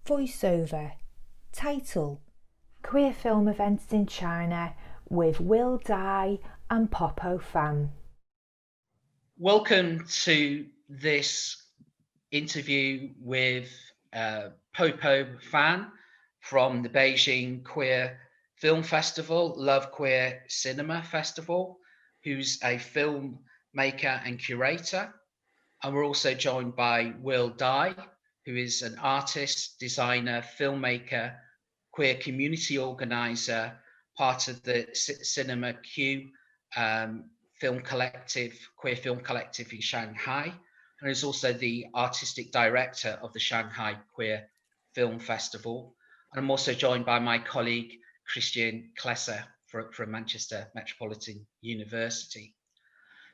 Voiceover. Title: Queer Film Events in China with Will Dye and Popo Fan. Welcome to this interview with Popo Fan from the Beijing Queer Film Festival, Love Queer Cinema Festival, who's a filmmaker and curator. And we're also joined by Will Dye, who is an artist, designer, filmmaker, queer community organizer, part of the Cinema Q film collective, queer film collective in Shanghai, and is also the artistic director of the Shanghai Queer Film Festival. And I'm also joined by my colleague, Christian Klesser from Manchester Metropolitan University.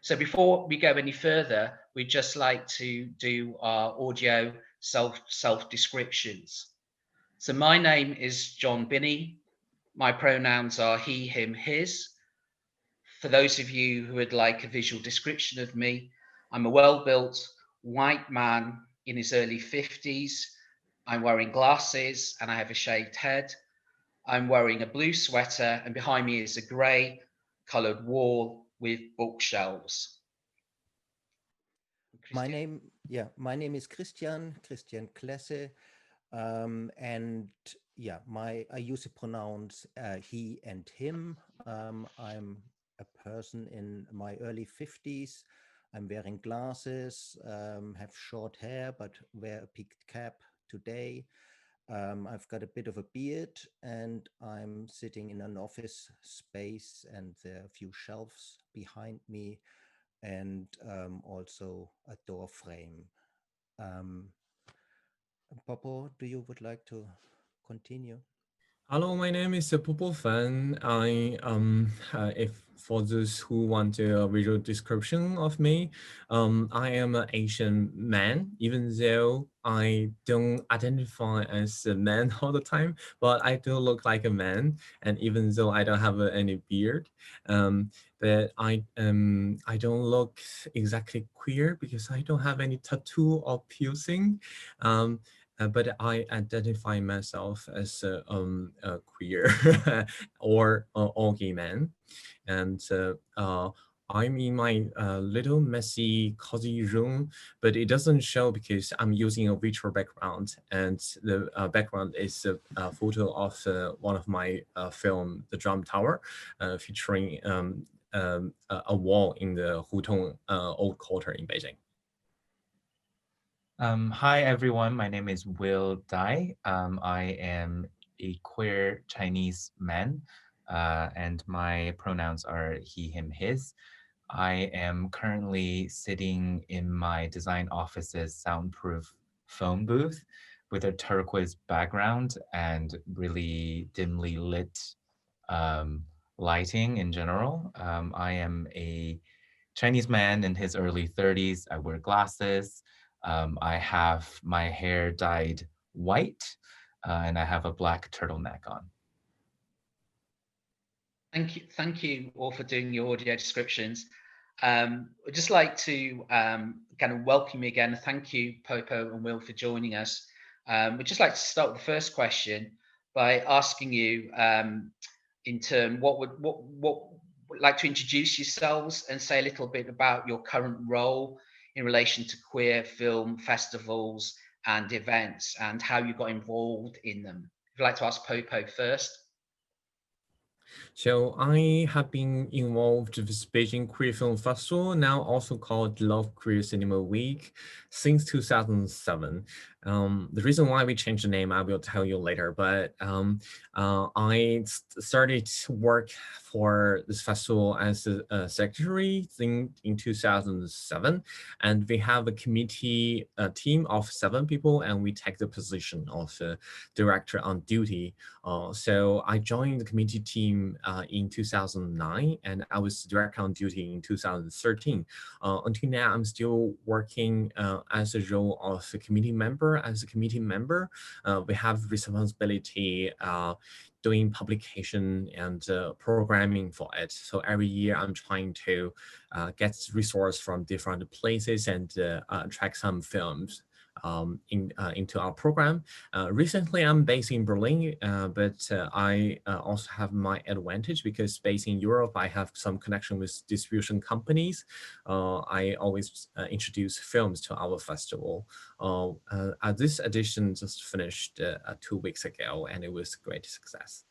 So before we go any further, we'd just like to do our audio self descriptions. So my name is John Binney. My pronouns are he, him, his. For those of you who would like a visual description of me, I'm a well-built white man in his early 50s. I'm wearing glasses and I have a shaved head. I'm wearing a blue sweater and behind me is a grey coloured wall with bookshelves. My name is Christian Klesse, and I use the pronouns he and him. I'm a person in my early 50s. I'm wearing glasses, have short hair, but wear a peaked cap today. I've got a bit of a beard, and I'm sitting in an office space, and there are a few shelves behind me, and also a door frame. Popo, would like to continue? Hello, my name is Popo Fan. If for those who want a visual description of me, I am an Asian man, even though I don't identify as a man all the time, but I do look like a man, and even though I don't have any beard, but I don't look exactly queer because I don't have any tattoo or piercing. But I identify myself as a queer or gay man, and I'm in my little messy cozy room, but it doesn't show because I'm using a virtual background, and the background is a photo of one of my film, The Drum Tower, featuring a wall in the Hutong old quarter in Beijing. Hi, everyone. My name is Will Dai. I am a queer Chinese man, and my pronouns are he, him, his. I am currently sitting in my design office's soundproof phone booth with a turquoise background and really dimly lit lighting in general. I am a Chinese man in his early 30s. I wear glasses. I have my hair dyed white, and I have a black turtleneck on. Thank you all for doing your audio descriptions. I'd just like to kind of welcome you again. Thank you, Popo and Will, for joining us. We'd just like to start with the first question by asking you, in turn, what would like to introduce yourselves and say a little bit about your current role in relation to queer film festivals and events and how you got involved in them. If you'd like to ask Popo first. So I have been involved with Beijing Queer Film Festival, now also called Love Queer Cinema Week, since 2007. The reason why we changed the name, I will tell you later, but I started to work for this festival as a secretary in 2007, and we have a committee, a team of 7 people, and we take the position of director on duty. So I joined the committee team in 2009, and I was director on duty in 2013. Until now, I'm still working as a role of a committee member. As a committee member, we have responsibility doing publication and programming for it. So every year I'm trying to get resource from different places and track some films into our program. Recently, I'm based in Berlin, but I also have my advantage because based in Europe, I have some connection with distribution companies. I always introduce films to our festival. This edition just finished 2 weeks ago, and it was a great success.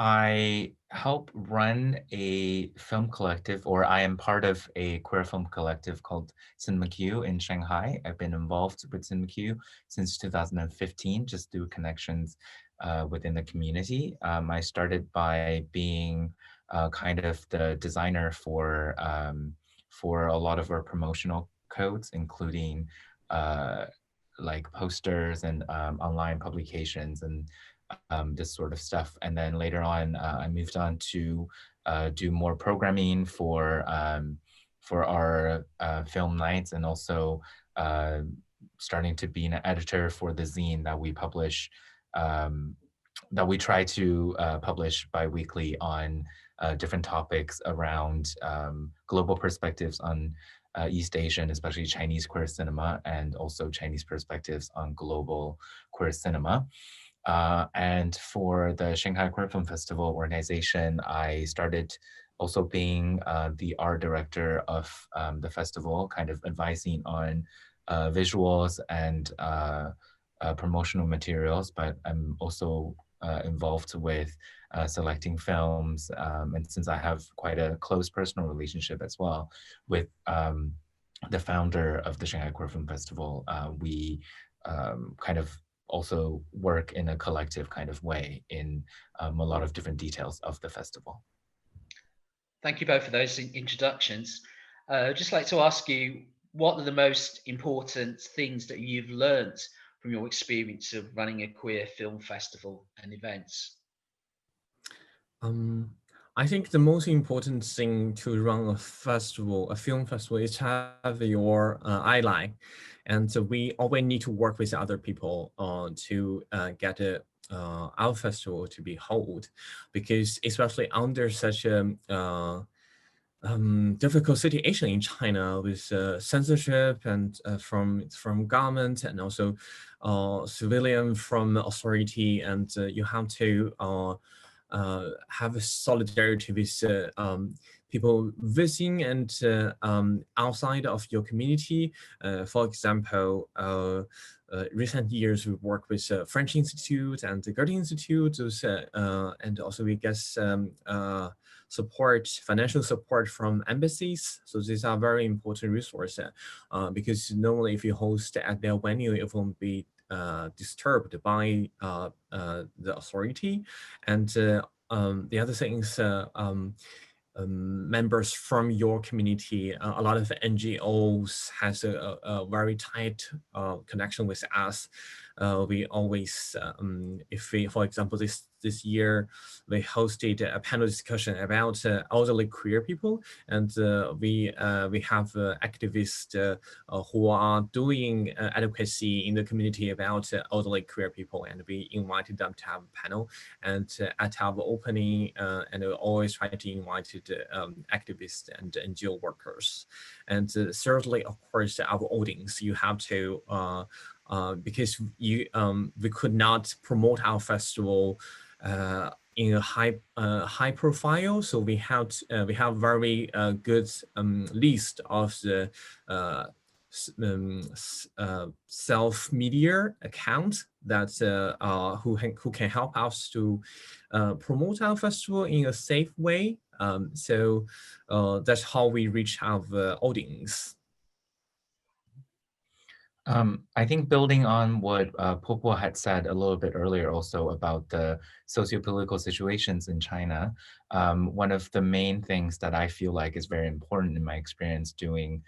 I help run a film collective, or I am part of a queer film collective called Cinema Q in Shanghai. I've been involved with Cinema Q since 2015, just through connections within the community. I started by being kind of the designer for a lot of our promotional codes, including like posters and online publications and this sort of stuff. And then later on, I moved on to do more programming for our film nights, and also starting to be an editor for the zine that we publish, that we try to publish bi-weekly on different topics around global perspectives on East Asian, especially Chinese queer cinema, and also Chinese perspectives on global queer cinema. And for the Shanghai Queer Film Festival organization, I started also being the art director of the festival, kind of advising on visuals and promotional materials, but I'm also involved with selecting films. And since I have quite a close personal relationship as well with the founder of the Shanghai Queer Film Festival, we kind of also work in a collective kind of way in a lot of different details of the festival. Thank you both for those introductions. I'd just like to ask you, what are the most important things that you've learned from your experience of running a queer film festival and events? I think the most important thing to run a festival, a film festival, is to have your eye line. And so we always need to work with other people to get our festival to be held, because especially under such a difficult situation in China with censorship and from government, and also civilian from authority, and you have to have a solidarity with people within and outside of your community. For example, recent years we work with French Institute and the Goethe Institute, and also we get financial support from embassies. So these are very important resources because normally if you host at their venue, it won't be disturbed by the authority. And the other thing is members from your community, a lot of NGOs has a very tight connection with us. We always, if we, for example, this year, we hosted a panel discussion about elderly queer people, and we have activists who are doing advocacy in the community about elderly queer people, and we invited them to have a panel. And at our opening, and we always try to invite activists and NGO workers. And thirdly, of course, our audience. You have to because we could not promote our festival in a high profile, so we have very good list of the self media account that who can help us to promote our festival in a safe way. So that's how we reach our audience. I think building on what Popo had said a little bit earlier also about the socio-political situations in China, one of the main things that I feel like is very important in my experience doing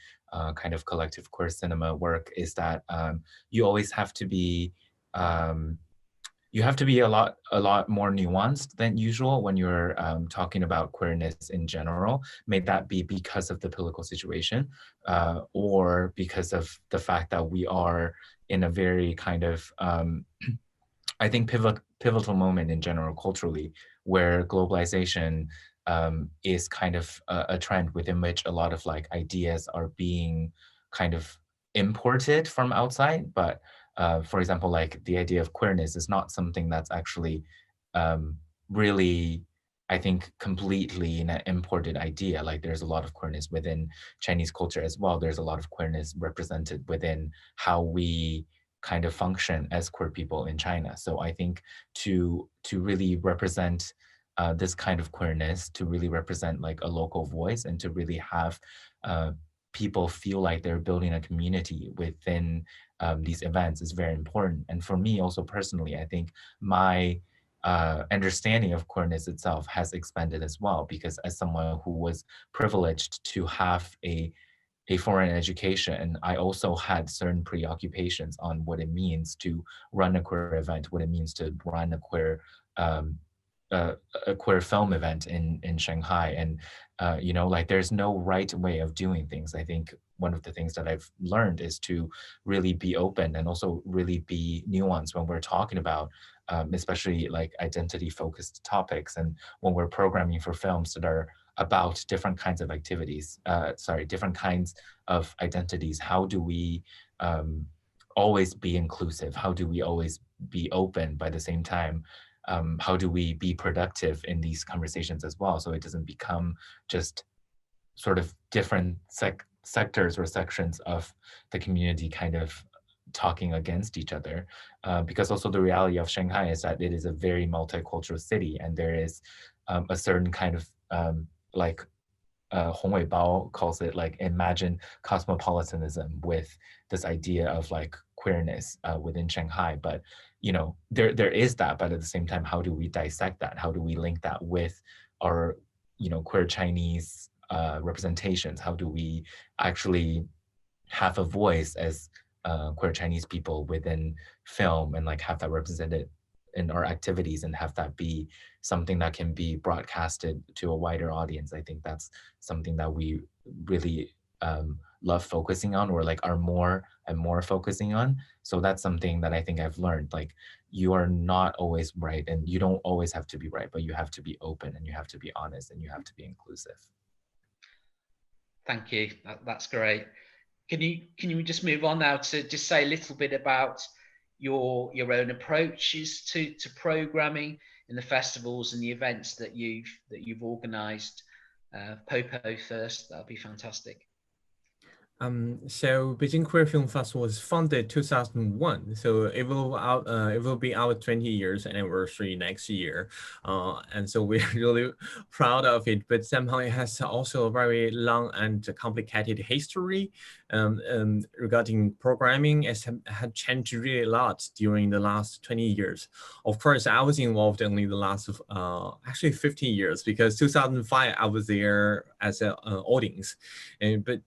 kind of collective queer cinema work is that you always have to be a lot more nuanced than usual when you're talking about queerness in general. May that be because of the political situation or because of the fact that we are in a very kind of, I think, pivotal moment in general culturally, where globalization is kind of a trend within which a lot of like ideas are being kind of imported from outside. But for example, like the idea of queerness is not something that's actually really, I think, completely an imported idea. Like there's a lot of queerness within Chinese culture as well. There's a lot of queerness represented within how we kind of function as queer people in China. So I think to really represent this kind of queerness, to really represent like a local voice, and to really have people feel like they're building a community within these events is very important. And for me also personally, I think my understanding of queerness itself has expanded as well, because as someone who was privileged to have a foreign education, I also had certain preoccupations on what it means to run a queer event, what it means to run um, a queer film event in Shanghai. And, you know, like there's no right way of doing things. I think one of the things that I've learned is to really be open and also really be nuanced when we're talking about especially like identity focused topics, and when we're programming for films that are about different kinds of activities, different kinds of identities. How do we always be inclusive? How do we always be open by the same time? How do we be productive in these conversations as well, so it doesn't become just sort of different sectors or sections of the community kind of talking against each other? Because also the reality of Shanghai is that it is a very multicultural city, and there is a certain kind of like Hong Wei Bao calls it like imagine cosmopolitanism, with this idea of like queerness within Shanghai. But you know, there is that, but at the same time, how do we dissect that? How do we link that with our, you know, queer Chinese representations? How do we actually have a voice as queer Chinese people within film, and like have that represented in our activities, and have that be something that can be broadcasted to a wider audience? I think that's something that we really love focusing on, or like are more and more focusing on. So that's something that I think I've learned. Like you are not always right, and you don't always have to be right, but you have to be open, and you have to be honest, and you have to be inclusive. Thank you. That's great. Can you just move on now to just say a little bit about your own approaches to programming in the festivals and the events that you've organised? Popo first, that'd be fantastic. So Beijing Queer Film Festival was founded 2001. So it will be our 20 years anniversary next year. And so we're really proud of it, but somehow it has also a very long and complicated history regarding programming. It had changed really a lot during the last 20 years. Of course, I was involved only the last actually 15 years, because 2005 I was there as an audience. But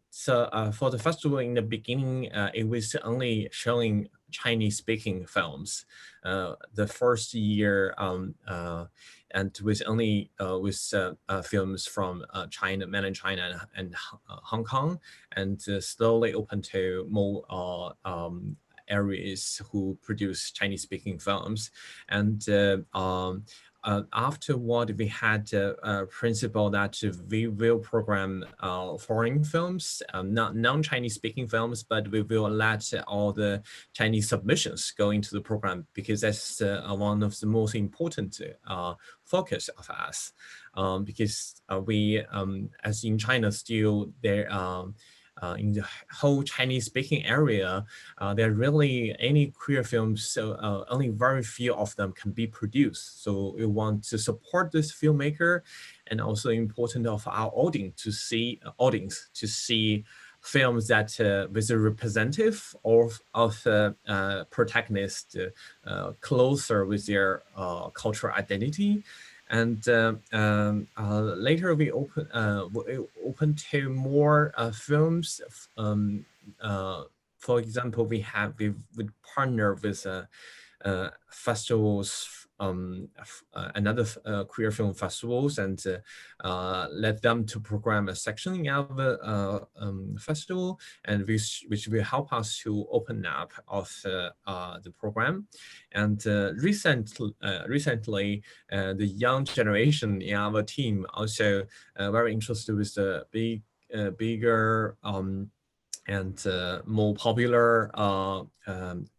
for the festival in the beginning, it was only showing Chinese-speaking films. The first year, and with only with films from China, mainland China, and Hong Kong, and slowly open to more areas who produce Chinese-speaking films. And afterward, we had a principle that we will program foreign films, not non-Chinese speaking films, but we will let all the Chinese submissions go into the program, because that's one of the most important focus of us. Because we, as in China, still there in the whole Chinese-speaking area, there are really any queer films, so only very few of them can be produced. So we want to support this filmmaker, and also important of our audience to see films that with a representative of protagonist closer with their cultural identity. And later we open to more films. For example, we would partner with festivals another queer film festivals and let them to program a section in our festival, and which will help us to open up of the program. And recently, the young generation in our team also very interested with the bigger and more popular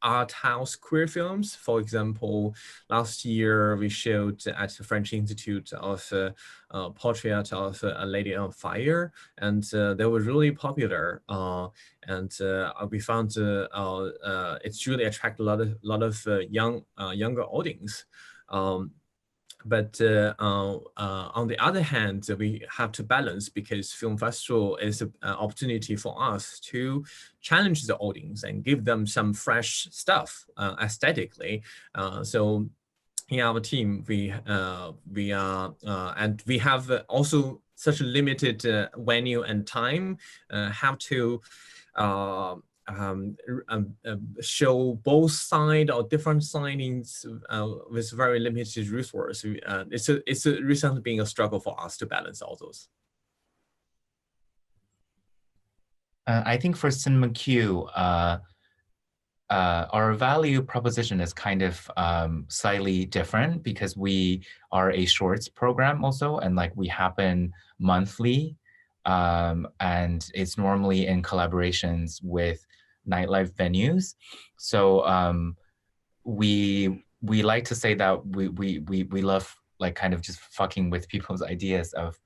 art house queer films. For example, last year we showed at the French Institute of Portrait of a Lady on Fire, and they were really popular. And we found it's really attract a lot of younger audience. But on the other hand, we have to balance, because film festival is an opportunity for us to challenge the audience and give them some fresh stuff aesthetically. So in our team, we are and we have also such a limited venue and time, have to show both side or different signings with very limited resources. It's recently being a struggle for us to balance all those. I think for Cinema Q, our value proposition is kind of slightly different, because we are a shorts program also, and like we happen monthly, and it's normally in collaborations with nightlife venues. So we like to say that we love like kind of just fucking with people's ideas of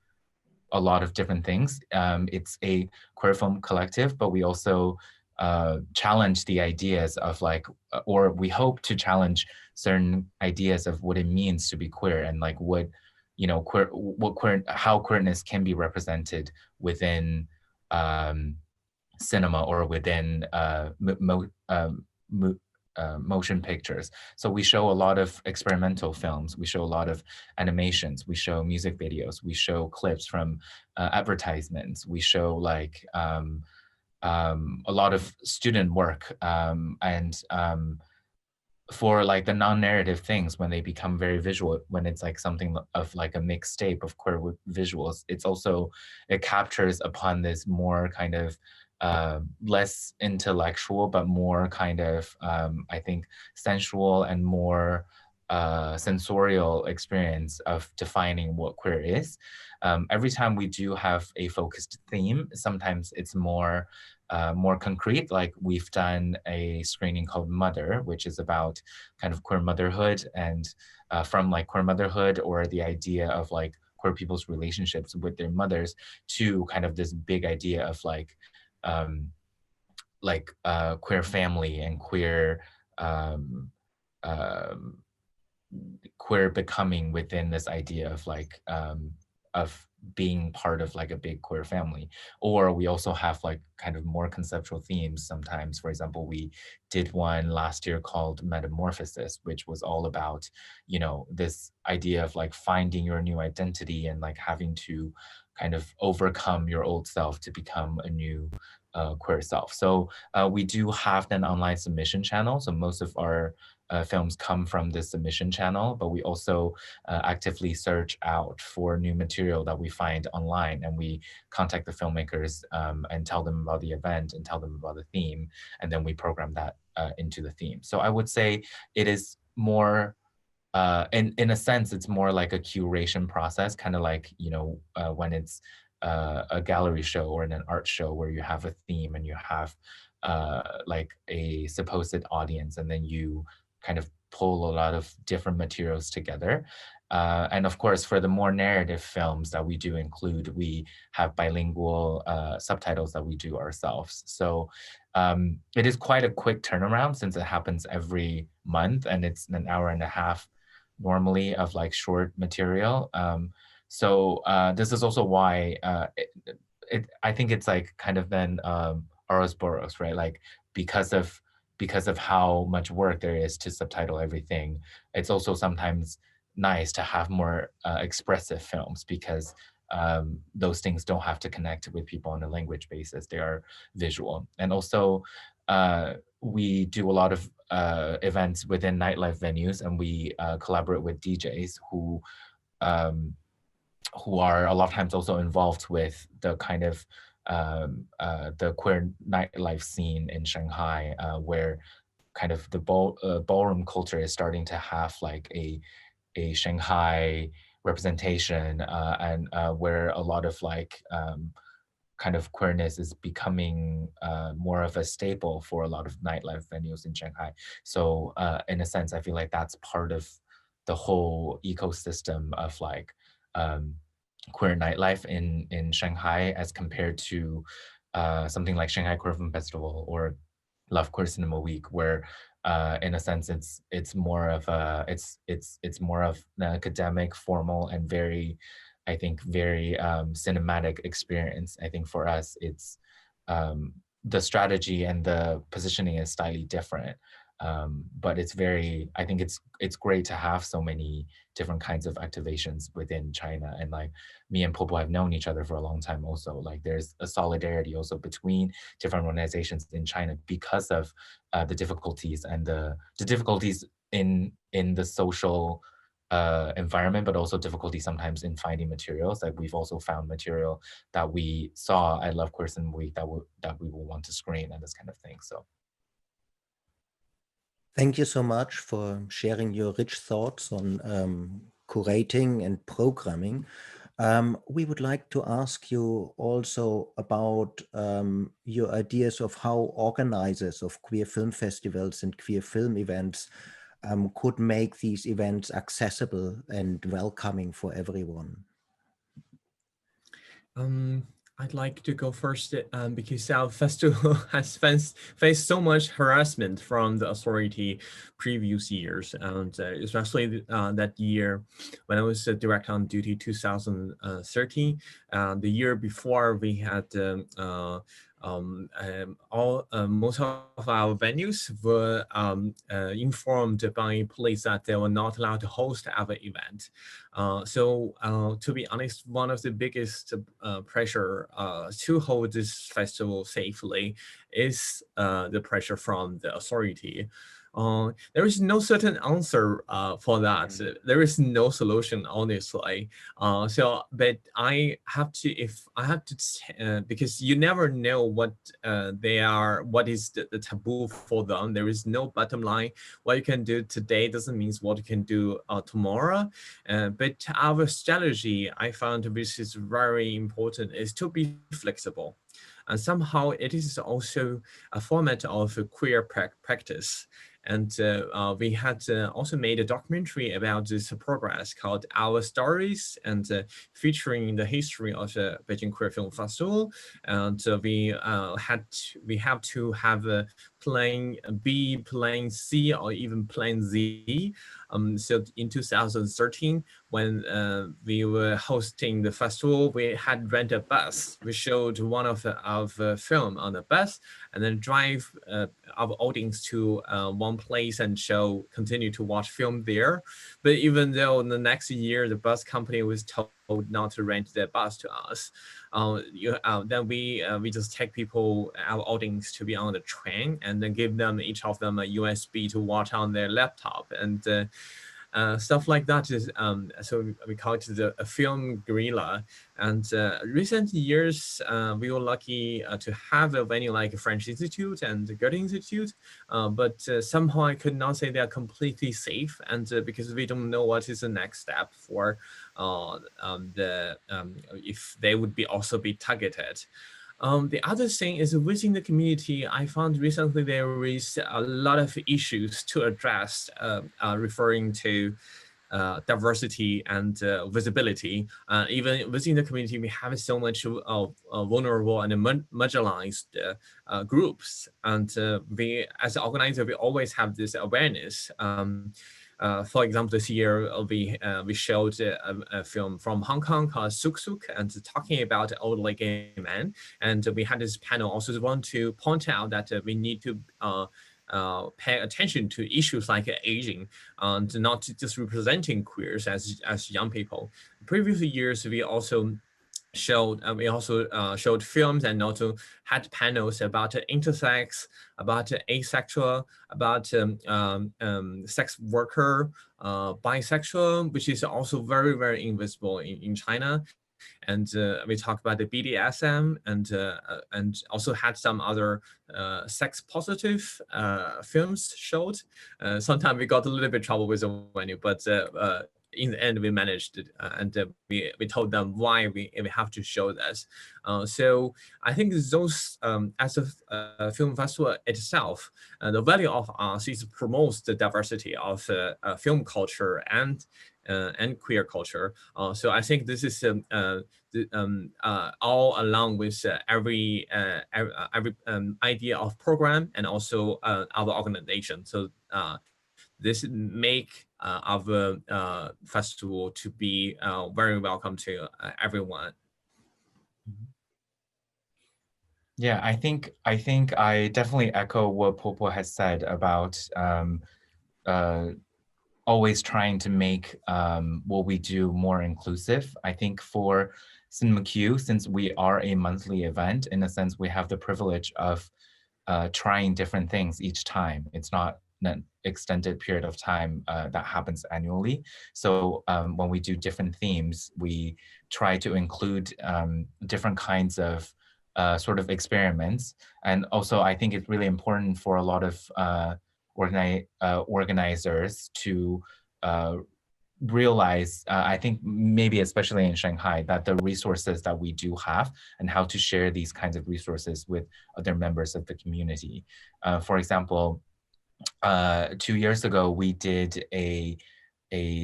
a lot of different things. It's a queer film collective, but we also challenge the ideas of like, or we hope to challenge certain ideas of what it means to be queer, and like what, you know, how queerness can be represented within cinema or within motion pictures. So we show a lot of experimental films, we show a lot of animations, we show music videos, we show clips from advertisements, we show like a lot of student work, and for like the non-narrative things, when they become very visual, when it's like something of like a mixtape of queer visuals, it's also, it captures upon this more kind of less intellectual, but more kind of, I think, sensual and more sensorial experience of defining what queer is. Every time we do have a focused theme, sometimes it's more concrete. Like we've done a screening called Mother, which is about kind of queer motherhood, and from like queer motherhood, or the idea of like queer people's relationships with their mothers, to kind of this big idea of like queer family and queer queer becoming within this idea of like of being part of like a big queer family. Or we also have like kind of more conceptual themes sometimes. For example, we did one last year called Metamorphosis, which was all about, you know, this idea of like finding your new identity and like having to kind of overcome your old self to become a new queer self. So we do have an online submission channel. So most of our films come from this submission channel, but we also actively search out for new material that we find online, and we contact the filmmakers and tell them about the event and tell them about the theme, and then we program that into the theme. So I would say it is more, in a sense, it's more like a curation process, kind of like, you know, when it's a gallery show or in an art show where you have a theme and you have like a supposed audience, and then you kind of pull a lot of different materials together. And of course, for the more narrative films that we do include, we have bilingual subtitles that we do ourselves. So it is quite a quick turnaround, since it happens every month and it's an hour and a half normally of like short material. So this is also why I think it's like kind of been Ouroboros, right? Like because of how much work there is to subtitle everything, it's also sometimes nice to have more expressive films, because those things don't have to connect with people on a language basis. They are visual. And also we do a lot of events within nightlife venues, and we collaborate with DJs um, who are a lot of times also involved with the kind of the queer nightlife scene in Shanghai, where kind of the ballroom culture is starting to have like a Shanghai representation, and where a lot of like kind of queerness is becoming more of a staple for a lot of nightlife venues in Shanghai. So in a sense, I feel like that's part of the whole ecosystem of like queer nightlife in Shanghai, as compared to something like Shanghai Queer Film Festival or Love Queer Cinema Week, where in a sense it's more of a it's more of an academic, formal, and very, I think, very cinematic experience. I think for us, it's the strategy and the positioning is slightly different. But it's very, I think it's great to have so many different kinds of activations within China. And like me and Popo have known each other for a long time also. Like there's a solidarity also between different organizations in China because of the difficulties and the difficulties in the social environment, but also difficulty sometimes in finding materials. Like we've also found material that we saw at Love Queer Cinema Week that we will want to screen and this kind of thing. So Thank you so much for sharing your rich thoughts on curating and programming. We would like to ask you also about your ideas of how organizers of queer film festivals and queer film events could make these events accessible and welcoming for everyone. I'd like to go first because our festival has faced so much harassment from the authority previous years, and especially that year when I was direct on duty 2013. The year before, we had most of our venues were informed by police that they were not allowed to host our event. So to be honest, one of the biggest pressure to hold this festival safely is the pressure from the authority. There is no certain answer for that. There is no solution, honestly. But I have to, because you never know what what is the taboo for them. There is no bottom line. What you can do today doesn't mean what you can do tomorrow. But our strategy, I found, which is very important, is to be flexible. And somehow it is also a format of a queer practice. And we had also made a documentary about this progress called Our Stories, and featuring the history of the Beijing Queer Film Festival. And we have to have a plan B, plan C, or even plan Z. So in 2013, when we were hosting the festival, we had rented a bus. We showed one of our film on the bus, and then drive our audience to one place and continue to watch film there. But even though the next year the bus company was told not to rent their bus to us, then we just take our audience to be on the train, and then give them each of them a USB to watch on their laptop, and stuff like that is so we call it a film guerrilla. And recent years we were lucky to have a venue like French Institute and the Goethe Institute, but somehow I could not say they are completely safe, and because we don't know what is the next step for if they would also be targeted. The other thing is, within the community, I found recently there is a lot of issues to address, referring to diversity and visibility. Even within the community, we have so much vulnerable and marginalized groups. And we, as an organizer, we always have this awareness. For example, this year we showed a film from Hong Kong called Suk Suk, and talking about elderly gay men. And we had this panel also want to point out that we need to pay attention to issues like aging, and not just representing queers as young people. Previous years, we also we also showed films and also had panels about intersex, about asexual, about sex worker, bisexual, which is also very, very invisible in China. And we talked about the BDSM, and also had some other sex positive films showed. Sometimes we got a little bit trouble with the venue, but in the end we managed it, and we told them why we have to show this. So I think those as a film festival itself, the value of us is promotes the diversity of film culture and queer culture. So I think this is all along with every idea of program and also our organization. So this make our festival to be very welcome to everyone. Yeah, I think I definitely echo what Popo has said about always trying to make what we do more inclusive. I think for Cinema Q, since we are a monthly event, in a sense, we have the privilege of trying different things each time. It's not an extended period of time that happens annually. So when we do different themes, we try to include different kinds of sort of experiments. And also, I think it's really important for a lot of organizers to realize, I think maybe especially in Shanghai, that the resources that we do have and how to share these kinds of resources with other members of the community. For example, 2 years ago, we did a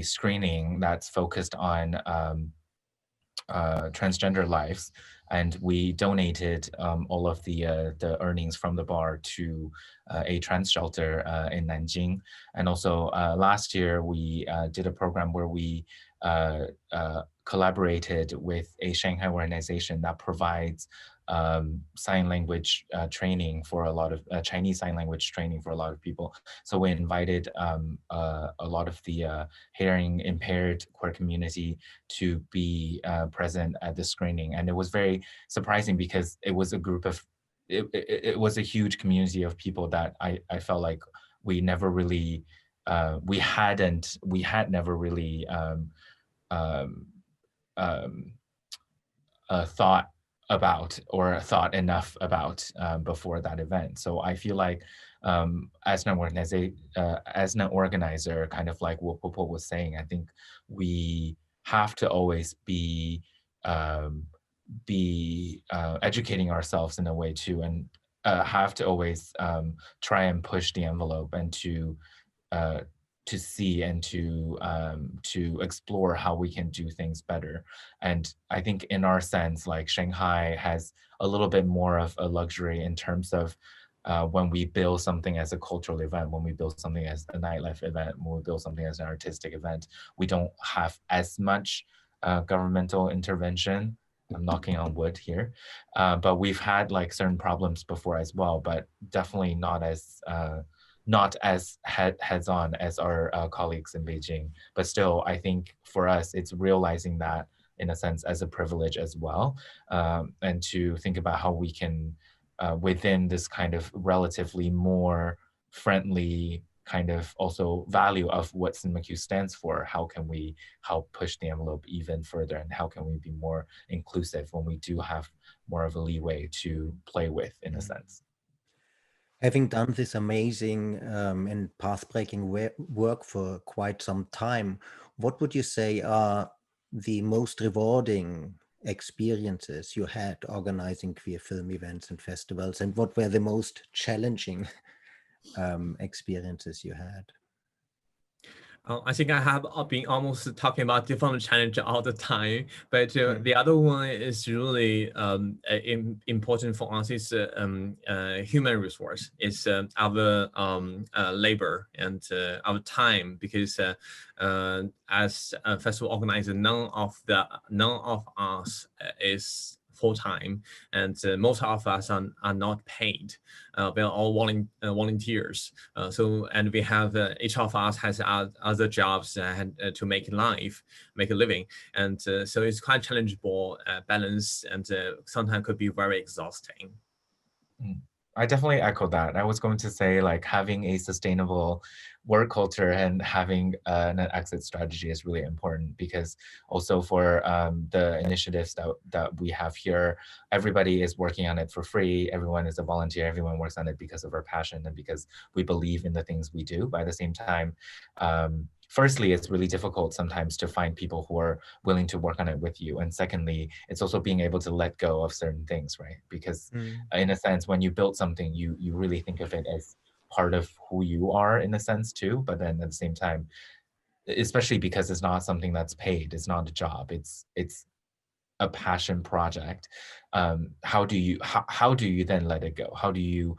screening that's focused on transgender lives, and we donated all of the earnings from the bar to a trans shelter in Nanjing. And also last year we did a program where we collaborated with a Shanghai organization that provides sign language training for a lot of Chinese sign language training for a lot of people. So we invited a lot of the hearing impaired queer community to be present at the screening. And it was very surprising because it was a group of, it was a huge community of people that I felt like we never really, we had never really thought about or thought enough about before that event. So I feel like as an organizer, kind of like what Popo was saying, I think we have to always be educating ourselves in a way too, and have to always try and push the envelope and to see and to explore how we can do things better. And I think in our sense, like Shanghai has a little bit more of a luxury in terms of when we build something as a cultural event, when we build something as a nightlife event, when we build something as an artistic event, we don't have as much governmental intervention. I'm knocking on wood here, but we've had like certain problems before as well, but definitely not as heads-on as our colleagues in Beijing. But still, I think for us, it's realizing that in a sense as a privilege as well, and to think about how we can, within this kind of relatively more friendly kind of also value of what CinemaQ stands for, how can we help push the envelope even further, and how can we be more inclusive when we do have more of a leeway to play with in a sense. Having done this amazing and path-breaking work for quite some time, what would you say are the most rewarding experiences you had organizing queer film events and festivals, and what were the most challenging experiences you had? I think I have been almost talking about different challenge all the time, but the other one is really important for us is human resource. It's our labor and our time, because as a festival organizer, none of us is full-time, and most of us are not paid. We are all volunteers. And we have each of us has other jobs to make a living, and so it's quite challengeable balance, and sometimes could be very exhausting. I definitely echo that. I was going to say, like, having a sustainable work culture and having an exit strategy is really important, because also for the initiatives that we have here, everybody is working on it for free. Everyone is a volunteer. Everyone works on it because of our passion and because we believe in the things we do. But at the same time, firstly, it's really difficult sometimes to find people who are willing to work on it with you. And secondly, it's also being able to let go of certain things, right? Because in a sense, when you build something, you really think of it as part of who you are in a sense too. But then at the same time, especially because it's not something that's paid, it's not a job, it's a passion project. How do you then let it go? How do you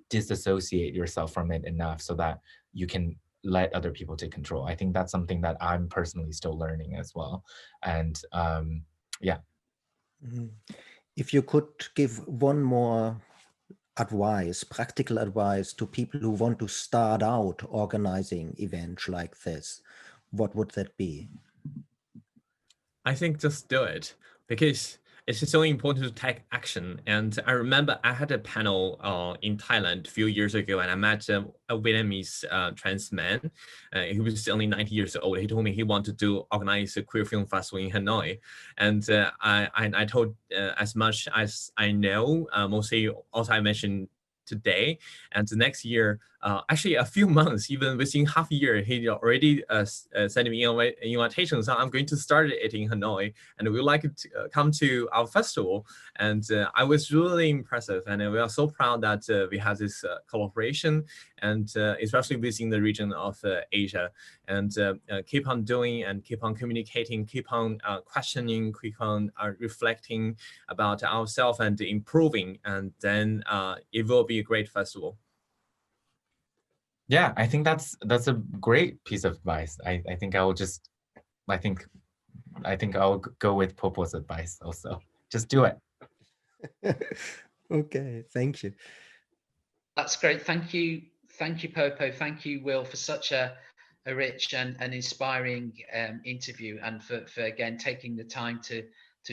disassociate yourself from it enough so that you can let other people take control? I think that's something that I'm personally still learning as well. And yeah. If you could give one more advice, practical advice to people who want to start out organizing events like this, what would that be? I think just do it, because it's so important to take action. And I remember I had a panel in Thailand a few years ago, and I met a Vietnamese trans man. He was only 90 years old. He told me he wanted to organize a queer film festival in Hanoi. And I told as much as I know, mostly also I mentioned today. And the next year, actually a few months, even within half a year, he already sent me an invitation. So I'm going to start it in Hanoi, and we would like to come to our festival. And I was really impressive, and we are so proud that we have this collaboration, and especially within the region of Asia. And keep on doing and keep on communicating, keep on questioning, keep on reflecting about ourselves and improving, and then it will be a great festival. Yeah, I think that's a great piece of advice. I think I'll go with Popo's advice also. Just do it. Okay, thank you. That's great. Thank you, Popo. Thank you, Will, for such a rich and inspiring interview, and for again taking the time to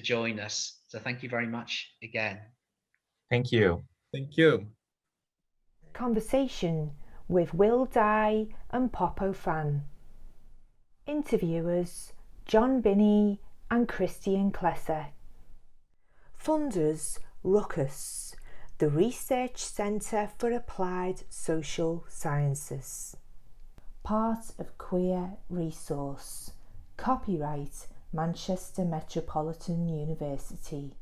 join us. So thank you very much again. Thank you. Thank you. Conversation with Will Dai and Popo Fan. Interviewers John Binney and Christian Klesse. Funders Ruckus, the Research Centre for Applied Social Sciences. Part of Queer Resource. Copyright Manchester Metropolitan University.